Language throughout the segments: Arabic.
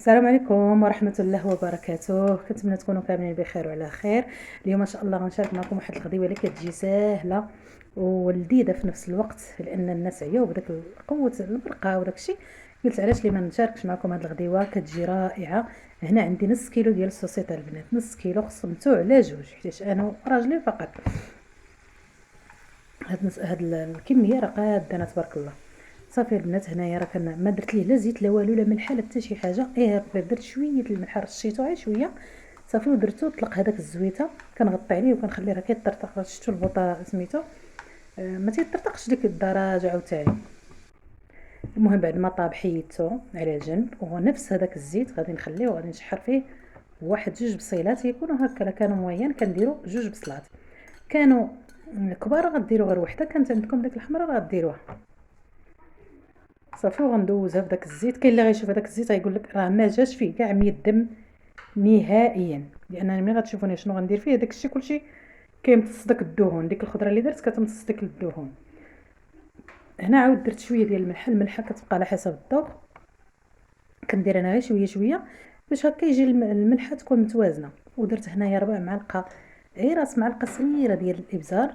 السلام عليكم ورحمة الله وبركاته. كنتمنى تكونوا كاملين بخير وعلى خير. اليوم ان شاء الله غنشارك معكم واحد الغديوه اللي كتجي ساهله ولذيذه في نفس الوقت، لان الناس عياو بداك قوه البرقه وداك الشيء. قلت علاش لي ما نشاركش معكم هاد الغديوه، كتجي رائعه. هنا عندي نص كيلو ديال السوسيط البنات، نص كيلو قسمتو على جوج حيت انا وراجلي فقط. هاد الكميه راه قادنا تبارك الله. صافي البنات، هنايا راه ما درت ليه لا زيت لا والو لا ملح لا حتى شي حاجه، درت شويه الملح، رشيتو غير شويه صافي ودرتو. طلق هذاك الزويته، كنغطي عليه وكنخليه راه كيطرطق. شفتوا البوطه سميتو ما تيطرطقش ديك الدرجه عاوتاني. المهم بعد ما طاب حيدتو على جنب، ونفس هذاك الزيت غادي نخليه وغادي نشحر فيه واحد جوج بصيلات يكونوا هكا. لا كانوا موين كنديروا جوج بصلات، كانوا كبار غديروا غير وحده، كانت عندكم ديك الحمراء غديروها صافي. وغندوزها في داك الزيت. كاين اللي غيشوف هذاك الزيت غيقول لك راه ما جاش فيه كاع مية نهائيا، لانني ملي غتشوفوني شنو غندير فيه داك الشيء كلشي كيمتص داك الدهون. ديك الخضره اللي درت كتمتص ديك الدهون. هنا عاود درت شويه ديال الملحه كتبقى على حسب الذوق. كندير انا غير شويه شويه باش هكا يجي الملحه تكون متوازنه. ودرت هنايا 4 معالق، غير راس معلقه صغيره ديال الابزار.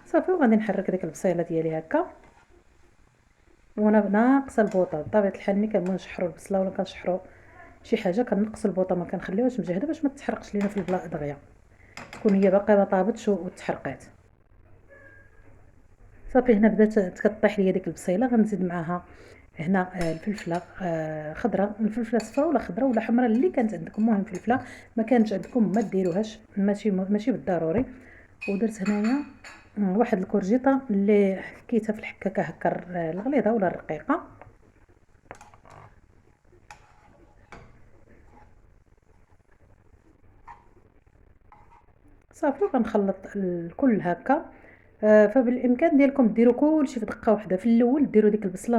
صافي وغادي نحرك ديك البصيله ديالي هكا، وانا ناقصه البوطه. بطبيعه الحال ملي كنبغيو نشحروا البصله ولا كنشحروا شي حاجه كنقص البوطه، ما كنخليوهاش مجهده باش ما تحرقش لينا في البلاط دغيا، تكون هي باقا ما طابتش وتحرقات. صافي هنا بدات كطيح ليا ديك البصيله. غنزيد معاها هنا الفلفله خضراء، الفلفله صفراء ولا خضراء ولا حمراء اللي كانت عندكم. المهم فلفله ما كانتش عندكم ما ديروهاش، ماشي بالضروري. ودرت هنايا واحد الكورجيطه اللي حكيتها في الحكاكه هكا الغليظه ولا الرقيقه. صافي وكنخلط الكل هكا. فبالامكان ديالكم ديروا كلشي في دقه واحده. في الاول ديروا ديك البصله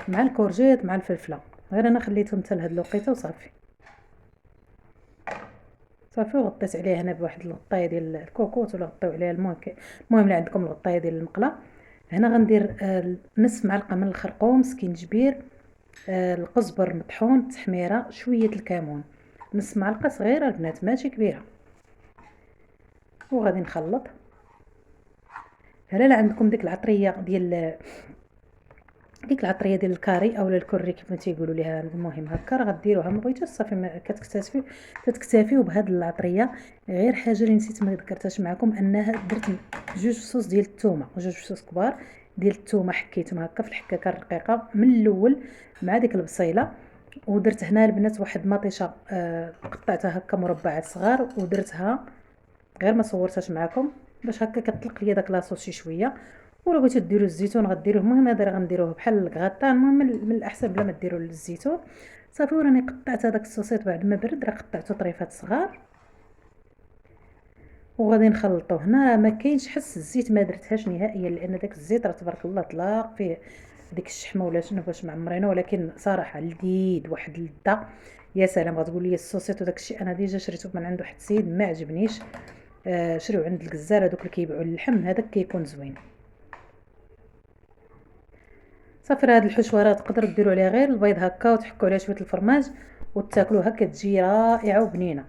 مع الكورجيط مع الفلفله، غير انا خليتهم حتى لهاد الوقيته وصافي. صافي وغطيت عليه هنا بواحد الغطايه ديال الكوكوط ولا غطيو عليها. المهم اللي عندكم الغطايه ديال المقله. هنا غندير نصف معلقه من الخرقوم سكينجبير، القزبر مطحون، تحميره، شويه الكمون، نص معلقه صغيره البنات ماشي كبيره. وغادي نخلط. هلا عندكم ديك العطريه ديال الكاري اولا الكوري كيف ما تيقولوا ليها. المهم هكا راه غديروها، ما بغيتوش صافي ما تكتفيو بهاد العطريه. غير حاجه اللي نسيت ما ذكرتهاش معكم، انها درت جوج فصوص ديال الثومه، جوج فصوص كبار ديال الثومه، حكيتهم هكا في الحكاكه الرقيقه من الاول مع ديك البصيله. ودرت هنا البنات واحد مطيشه قطعتها هكا مربعات صغار ودرتها، غير ما صورتهاش معكم باش هكا كطلق ليا داك لاصوص شي شويه. ولا بغيتو ديروا الزيتون غديروه، المهم هذا راه غنديروه بحال الكغطان. المهم من الاحسن بلا ما ديروا الزيتون. صافي وراني قطعت هذاك السوسيط بعد ما برد، راه قطعته طريفات صغار وغادي نخلطو. هنا ما كاينش حس الزيت ما درتهاش نهائيا، لان داك الزيت راه تبارك الله طلاق فيه ديك الشحمه ولا شنو باش معمرينه. ولكن صراحه لذيذ واحد اللذه يا سلام. غتقول لي السوسيط وداك الشيء، انا ديجا شريته من عند واحد السيد ما عجبنيش. شريو عند الجزار هذوك اللي كيبيعوا اللحم، هذاك كيكون زوين. صافي هاد الحشوه تقدروا ديروا عليها غير البيض هكا وتحكوا عليها شويه الفرماج وتاكلوها كتجي رائعه وبنينه.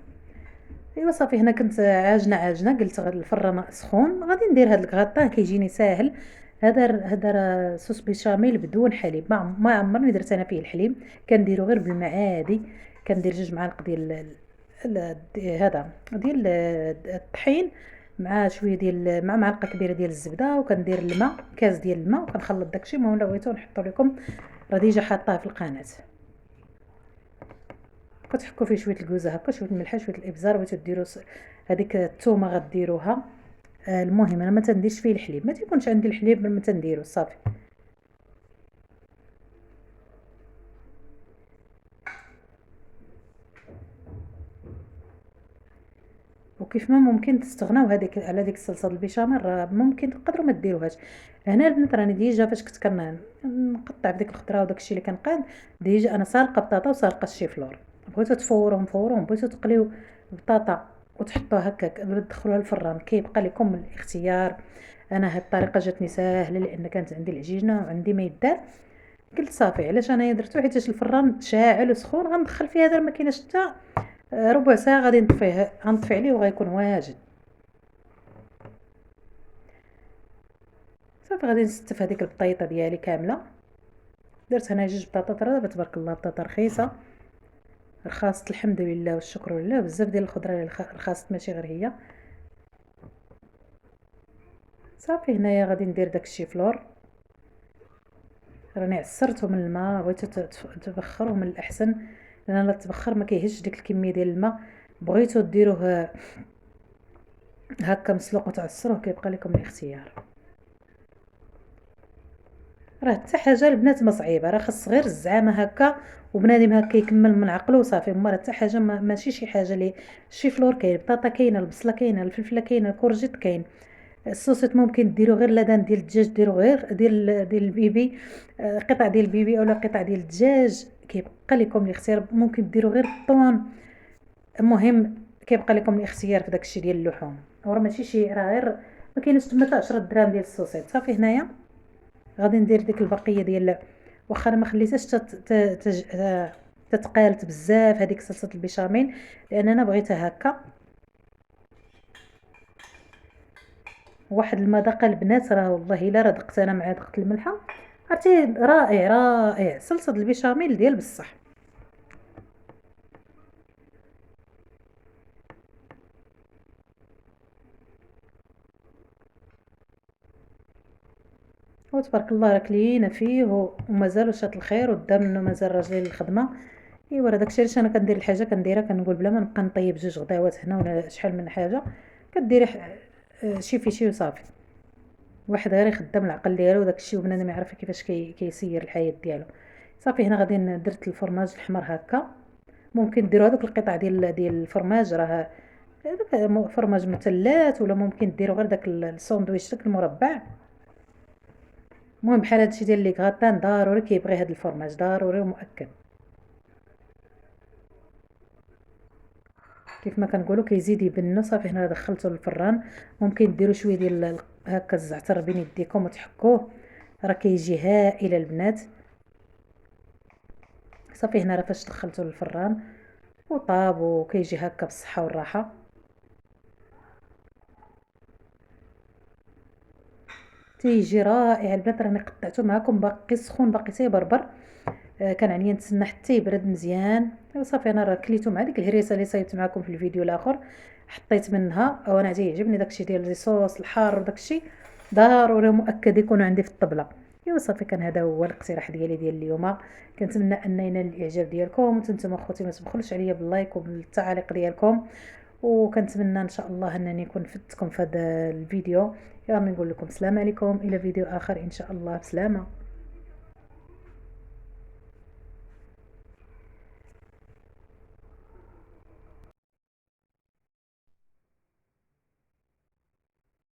ايوا صافي هنا كنت عاجنه قلت غير الفران سخون غادي ندير هاد الكغطاه كيجيني ساهل. هذا راه صوص بيشاميل بدون حليب، ما عمرني درت انا فيه الحليب، كنديرو غير بالماء عادي. كندير جوج معالق ديال هذا ديال الطحين مع شويه ديال مع معلقه كبيره ديال الزبده، وكندير الماء كاس ديال الماء وكنخلط داكشي. المهم لو بغيتو نحطو لكم راه ديجا حاطاه في القناه. كتحكوا فيه شويه الكوزه هكا، شويه الملح، شويه الابزار. بغيتو ديروا هذيك الثومه غديروها. المهم انا ما تنديرش فيه الحليب، ما تيكونش عندي الحليب ما تنديرو صافي. وكيف ما ممكن تستغناو هذيك على ديك الصلصه البيشاميل، راه ممكن تقدروا ما ديروهاش. هنا البنات راني ديجا فاش كنت نقطع بديك الخضره وداك الشيء اللي كنقاد، ديجا انا سالقه بطاطا وسالقه الشيفلور. بغيتو تفوروهم فوروهم، بغيتو تقليو بطاطا وتحطوها هكاك تدخلوها الفران، كيبقى لكم الاختيار. انا هاد الطريقه جاتني ساهله لان كانت عندي العجينه وعندي ما يدار. قلت صافي علاش انايا درتو، حيت الفران شاعل وسخون، غندخل فيه هذا ما كايناش حتى ربع ساعه غادي نطفيه، غنطفي عليه وغيكون واجد. صافي غادي نستف هذيك البطيطه ديالي كامله. درت هنا 2 بطاطا راه تبارك الله بطاطا رخيصه، رخاصه الحمد لله والشكر لله. بزاف ديال الخضره اللي رخاصه ماشي غير هي. صافي هنايا غادي ندير داكشي فلور، راني عصرته من الماء، بغيتو تبخروه من الاحسن، لان لا تبخر ما كيهش ديك الكميه ديال الماء. بغيتو ديروه هكا مسلوق وتعصروه كيبقى لكم الاختيار. راه حتى حاجه البنات ما صعيبه، راه خاص غير الزعامه هكا وبنادم هكا يكمل من عقله وصافي. ما راه حتى حاجه ماشي شي حاجه لي شي فلور كاين، البطاطا كاينه، البصله كاينه، الفلفله كاينه، الكورجيت كاين، الصوصيت ممكن ديروا غير لدان ديال الدجاج، ديروا غير ديال البيبي، قطع ديال البيبي اولا قطع ديال الدجاج، كيبقى لكم الاختيار. ممكن ديروا غير الطون، المهم كيبقى لكم الاختيار في داكشي ديال اللحوم. وراه ماشي شي، راه غير ما كاينش تما حتى 10 دراهم ديال الصوصيت. صافي هنايا غادي ندير ديك البقيه ديال، واخا انا ما خليتهاش تتقالت بزاف هذيك صلصه البيشاميل، لان انا بغيتها هكا واحد المذاق. البنات راه والله الا راه دقت انا مع دقه الملحه، عرفتي رائع رائع صلصه البيشاميل ديال بصح. وتبارك الله راه كلينا فيه ومازال شاط الخير قدام منه، مازال راجلي للخدمه. ايوا راه داكشي علاش انا كندير الحاجه كنديرها، كنقول بلا ما نبقى نطيب 2 غداوات هنا ولا شحال من حاجه، كديري شي في شي وصافي. واحد غير يخدم العقل ديالو داكشي، وبنادم يعرف كيفاش كيسير الحياه ديالو. صافي هنا غادي درت الفرماج الحمر هكا. ممكن ديروا هذوك القطع ديال الفرماج، راه هذاك فرماج مثلث، ولا ممكن ديروا غير داك الساندويتش داك المربع. المهم بحال هادشي ديال لي غاتان ضروري كيبغي هاد الفرماج ضروري ومؤكد. كيف ما كنقولوا كيزيد يبنو. صافي هنا دخلته للفران. ممكن ديروا شويه ديال هكا الزعتر بين يديكم وتحكوه، راه كيجي هائل البنات. صافي هنا راه فاش دخلته للفران وطاب وكيجي هكا بالصحه والراحه. تيجي رائع البنات. راني قطعته معكم باقي سخون، باقي تيبربر. كان عليا نتسنى حتى يبرد مزيان. صافي انا راه كليته مع ديك الهريسه اللي صايبت معكم في الفيديو الاخر، حطيت منها. وانا تيعجبني داكشي ديال الصوص الحار وداكشي ضروري مؤكد يكونوا عندي في الطبله. ايوا صافي كان هذا هو الاقتراح ديالي ديال اليوم. كنتمنى ان ينال الاعجاب ديالكم، وانتم اخوتي ما تبخلوش عليا باللايك وبالتعاليق ديالكم. وكنتمنى ان شاء الله انني نكون فدتكم في هذا الفيديو. يلا نقول لكم السلام عليكم، الى فيديو اخر ان شاء الله. بسلامه.